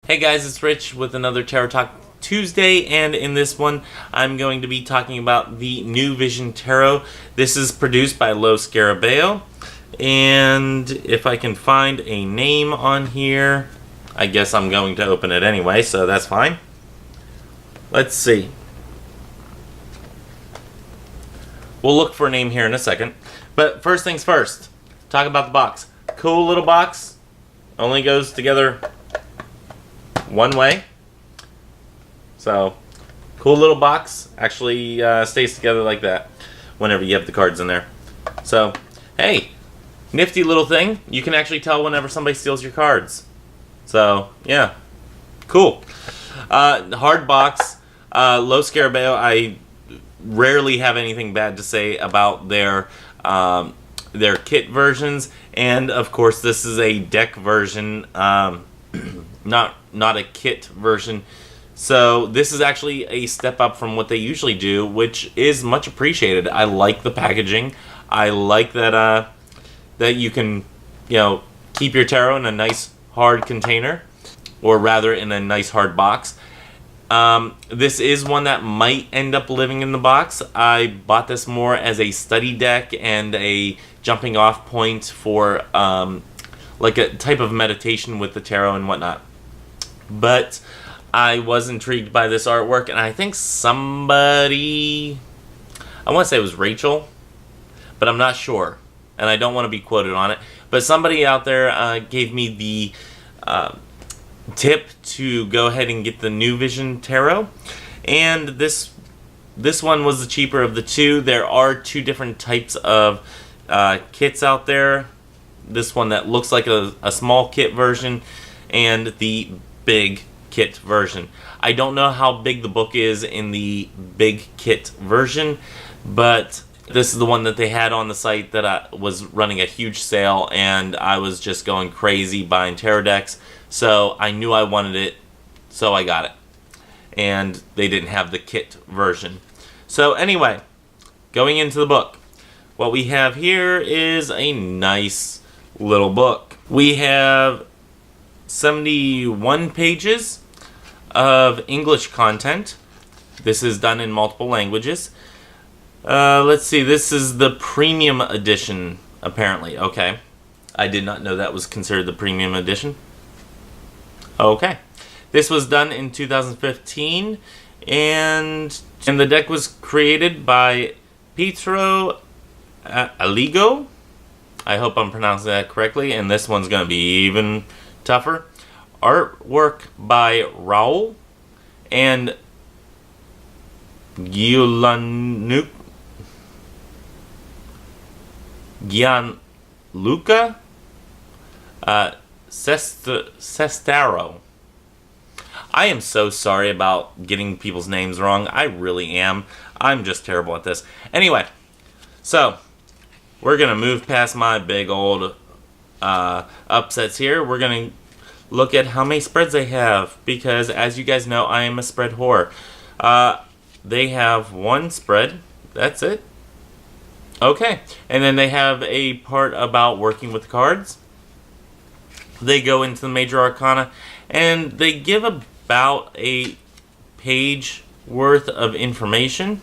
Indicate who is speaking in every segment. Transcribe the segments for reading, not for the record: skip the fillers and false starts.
Speaker 1: Hey guys, it's Rich with another Tarot Talk Tuesday, and in this one I'm going to be talking about the New Vision Tarot. This is produced by Lo Scarabeo, and if I can find a name on here, I guess I'm going to open it anyway, so that's fine. Let's see. We'll look for a name here in a second, but first things first, talk about the box. Cool little box, only goes together one way. So, cool little box. Actually stays together like that whenever you have the cards in there. So, hey, nifty little thing. You can actually tell whenever somebody steals your cards. So, yeah, cool. Hard box. Lo Scarabeo, I rarely have anything bad to say about their kit versions. And, of course, this is a deck version. Not a kit version. So this is actually a step up from what they usually do, which is much appreciated. I like the packaging. I like that that you can, keep your tarot in a nice hard container, or rather in a nice hard box. This is one that might end up living in the box. I bought this more as a study deck and a jumping off point for like a type of meditation with the tarot and whatnot. But I was intrigued by this artwork, and I think somebody, I want to say it was Rachel, but I'm not sure, and I don't want to be quoted on it, but somebody out there gave me the tip to go ahead and get the New Vision Tarot, and this one was the cheaper of the two. There are two different types of kits out there. This one that looks like a small kit version, and the big kit version. I don't know how big the book is in the big kit version, but this is the one that they had on the site that was running a huge sale, and I was just going crazy buying tarot decks, so I knew I wanted it, so I got it. And they didn't have the kit version. So anyway, going into the book, what we have here is a nice little book. We have 71 pages of English content. This is done in multiple languages. Let's see, this is the premium edition, apparently. Okay. I did not know that was considered the premium edition. Okay. This was done in 2015, and the deck was created by Pietro Aligo. I hope I'm pronouncing that correctly, and this one's going to be even tougher. Artwork by Raul and Gianluca Sestaro. I am so sorry about getting people's names wrong. I really am. I'm just terrible at this. Anyway, so we're going to move past my big old upsets here. We're going to look at how many spreads they have, because as you guys know, I am a spread whore. They have one spread. That's it. Okay. And then they have a part about working with cards. They go into the major arcana, and they give about a page worth of information.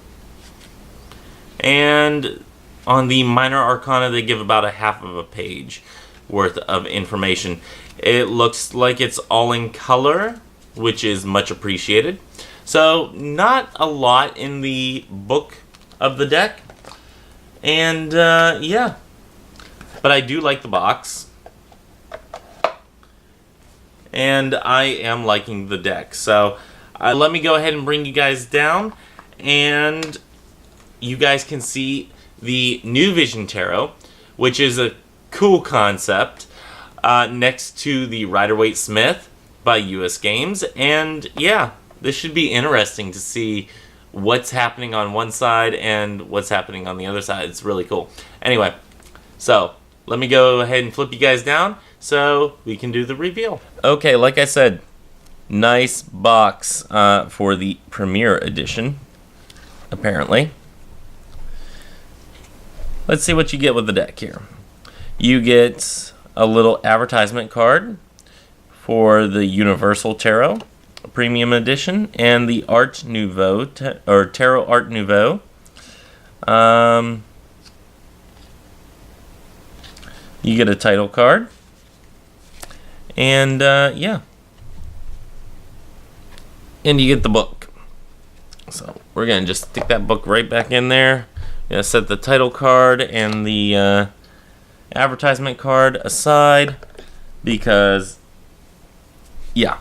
Speaker 1: And on the minor arcana, they give about a half of a page worth of information. It looks like it's all in color, which is much appreciated. So, not a lot in the book of the deck. And, yeah. But I do like the box. And I am liking the deck. So, let me go ahead and bring you guys down, and you guys can see the New Vision Tarot, which is a cool concept, next to the Rider-Waite Smith by US Games. And yeah, this should be interesting to see what's happening on one side and what's happening on the other side. It's really cool. Anyway, so let me go ahead and flip you guys down so we can do the reveal. Okay, like I said, nice box for the Premier Edition, apparently. Let's see what you get with the deck here. You get a little advertisement card for the Universal Tarot Premium Edition and the Art Nouveau, or Tarot Art Nouveau. You get a title card. And, yeah. And you get the book. So, we're going to just stick that book right back in there. Gonna set the title card and the advertisement card aside because, yeah,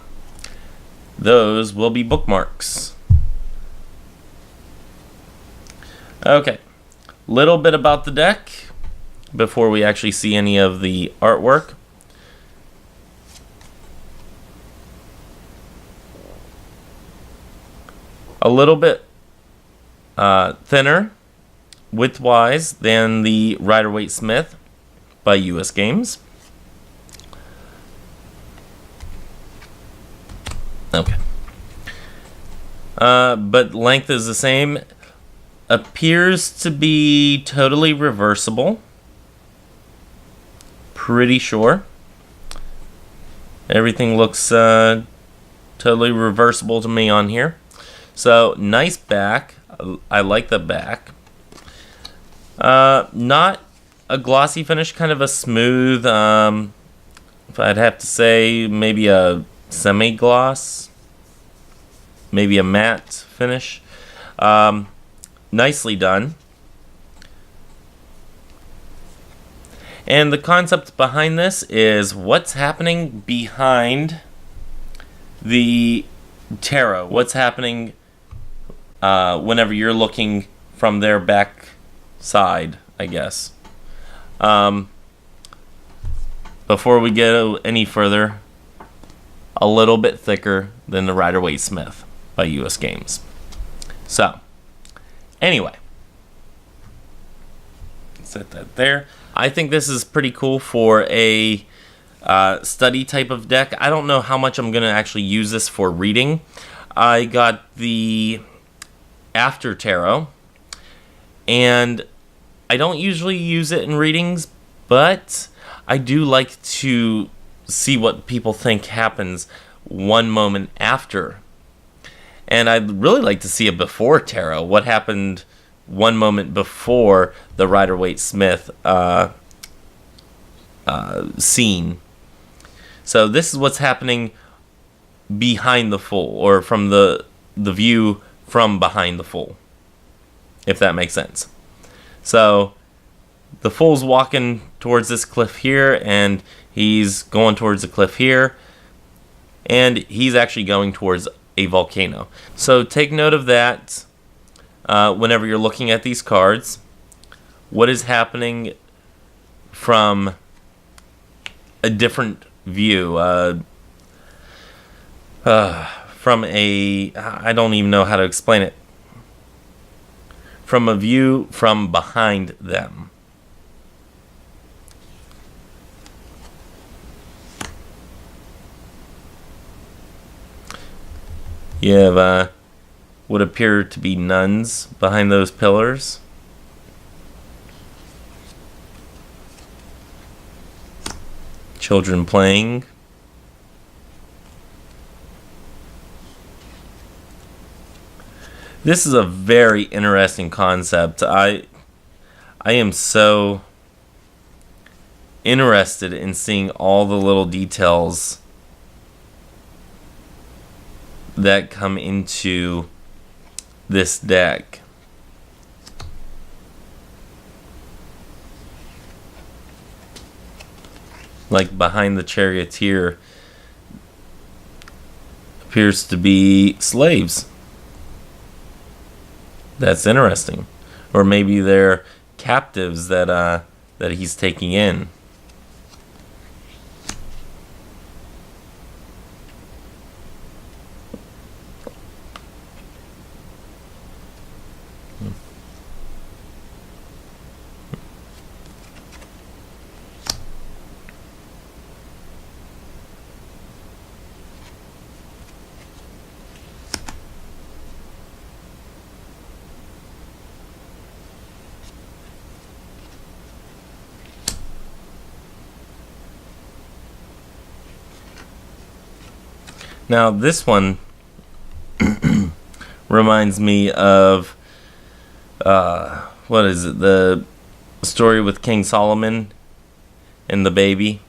Speaker 1: those will be bookmarks. Okay, little bit about the deck before we actually see any of the artwork. A little bit thinner width-wise than the Rider-Waite-Smith by US Games. Okay. But length is the same. Appears to be totally reversible. Pretty sure. Everything looks totally reversible to me on here. So, nice back. I like the back. Not a glossy finish, kind of a smooth, if I'd have to say, maybe a semi-gloss, maybe a matte finish. Nicely done. And the concept behind this is what's happening behind the tarot. What's happening whenever you're looking from their back side, I guess. Before we get any further, a little bit thicker than the Rider-Waite-Smith by US Games. So, anyway, set that there. I think this is pretty cool for a study type of deck. I don't know how much I'm going to actually use this for reading. I got the After Tarot, and I don't usually use it in readings, but I do like to see what people think happens one moment after. And I'd really like to see a before tarot. What happened one moment before the Rider-Waite-Smith scene. So this is what's happening behind the Fool, or from the view from behind the Fool, if that makes sense. So the Fool's walking towards this cliff here, and he's going towards the cliff here, and he's actually going towards a volcano. So take note of that whenever you're looking at these cards. What is happening from a different view? From a... I don't even know how to explain it. From a view from behind them. You have what appear to be nuns behind those pillars. Children playing. This is a very interesting concept. I am so interested in seeing all the little details that come into this deck. Like behind the charioteer appears to be slaves. That's interesting. Or maybe they're captives that he's taking in. Now, this one reminds me of, what is it? The story with King Solomon and the baby.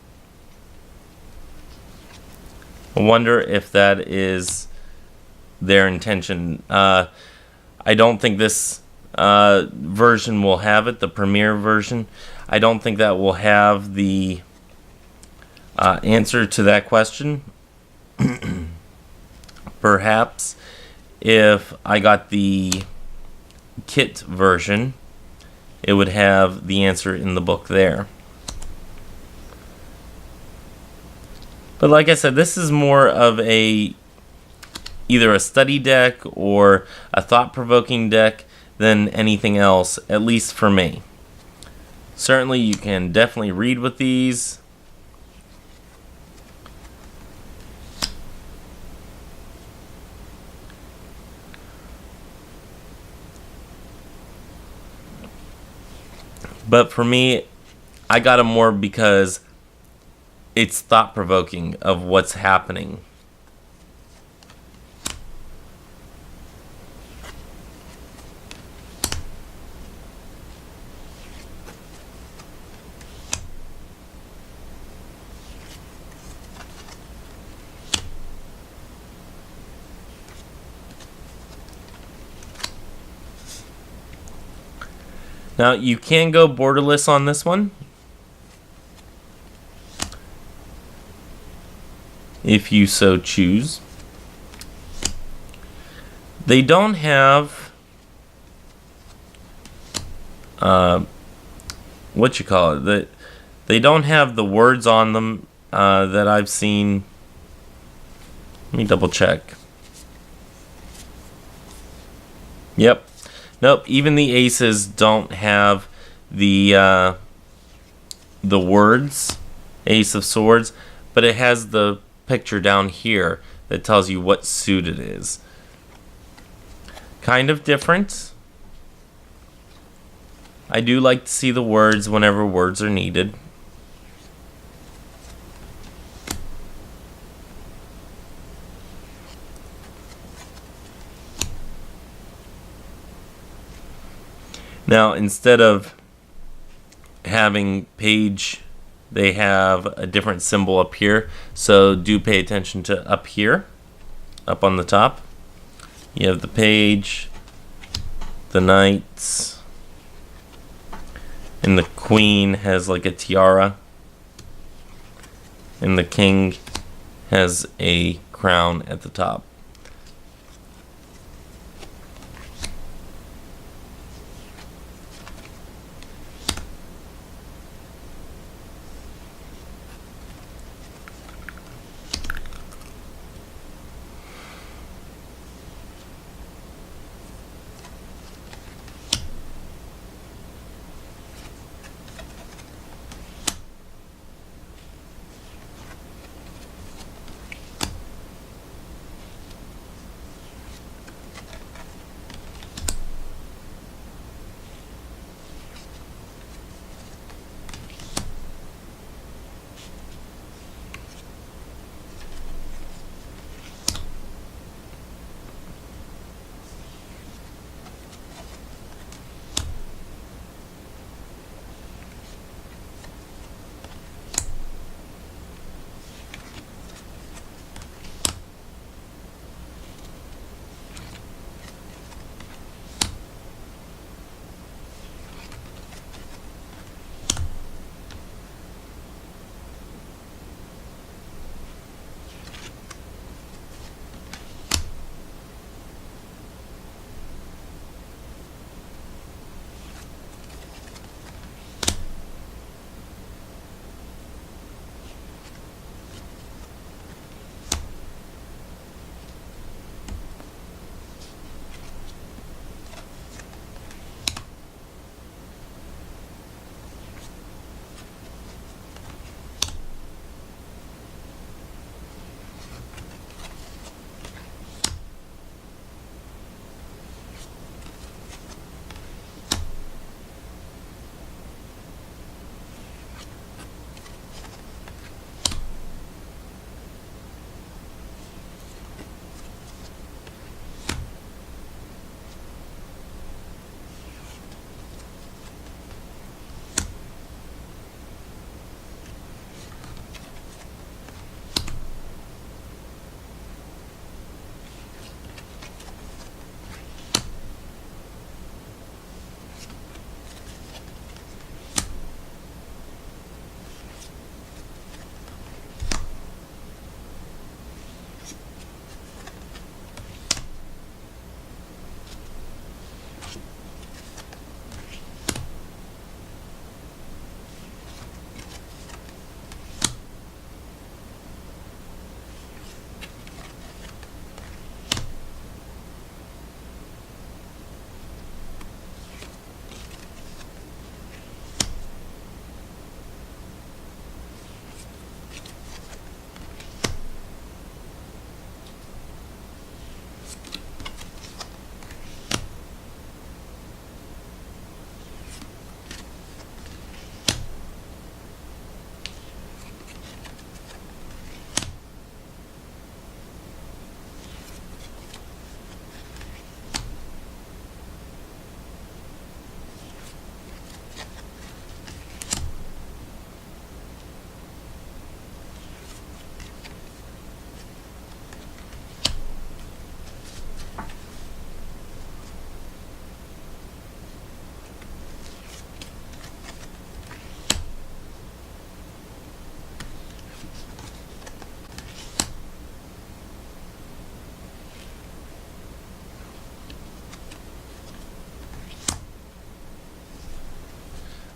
Speaker 1: I wonder if that is their intention. I don't think this version will have it, the premiere version. I don't think that will have the answer to that question. Perhaps if I got the kit version, it would have the answer in the book there. But like I said, this is more of either a study deck or a thought-provoking deck than anything else, at least for me. Certainly you can definitely read with these. But for me, I got them more because it's thought-provoking of what's happening. Now, you can go borderless on this one, if you so choose. They don't have what you call it. They don't have the words on them that I've seen. Let me double check. Yep. Nope. Even the aces don't have the words, Ace of Swords, but it has the picture down here that tells you what suit it is. Kind of different. I do like to see the words whenever words are needed. Now, instead of having page, they have a different symbol up here. So do pay attention to up here, up on the top. You have the page, the knights, and the queen has like a tiara, and the king has a crown at the top.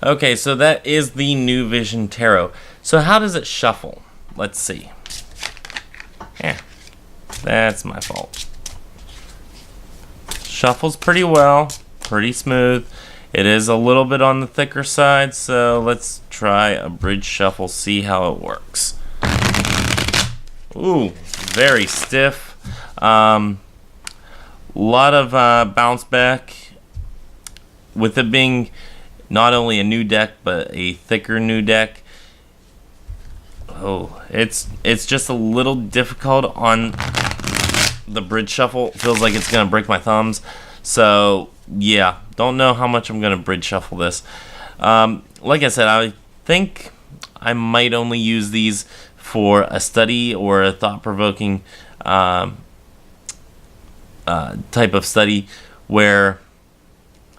Speaker 1: Okay, so that is the New Vision Tarot. So how does it shuffle? Let's see. Yeah, that's my fault. Shuffles pretty well, pretty smooth. It is a little bit on the thicker side, so let's try a bridge shuffle, see how it works. Ooh, very stiff. Lot of bounce back. With it being not only a new deck, but a thicker new deck. Oh, it's just a little difficult on the bridge shuffle. Feels like it's gonna break my thumbs. So yeah, don't know how much I'm gonna bridge shuffle this. Like I said, I think I might only use these for a study or a thought-provoking type of study where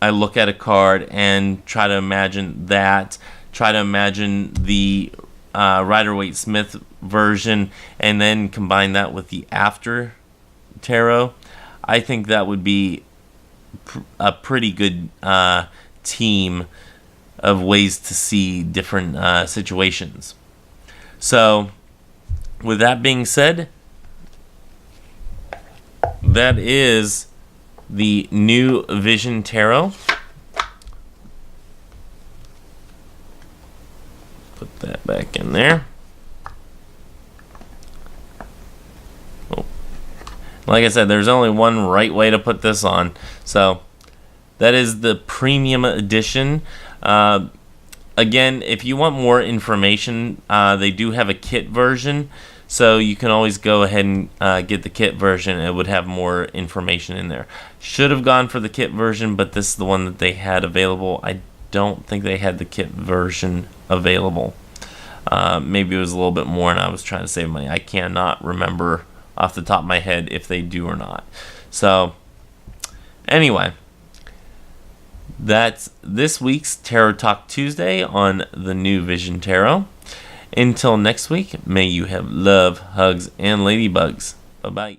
Speaker 1: I look at a card and try to imagine that, try to imagine the Rider-Waite-Smith version, and then combine that with the after tarot. I think that would be a pretty good team of ways to see different situations. So, with that being said, that is the New Vision Tarot. Put that back in there. Oh. Like I said, there's only one right way to put this on. So that is the premium edition. Again, if you want more information, they do have a kit version. So you can always go ahead and get the kit version. It would have more information in there. Should have gone for the kit version, but this is the one that they had available. I don't think they had the kit version available. Maybe it was a little bit more and I was trying to save money. I cannot remember off the top of my head if they do or not. So, anyway, that's this week's Tarot Talk Tuesday on the New Vision Tarot. Until next week, may you have love, hugs, and ladybugs. Bye-bye.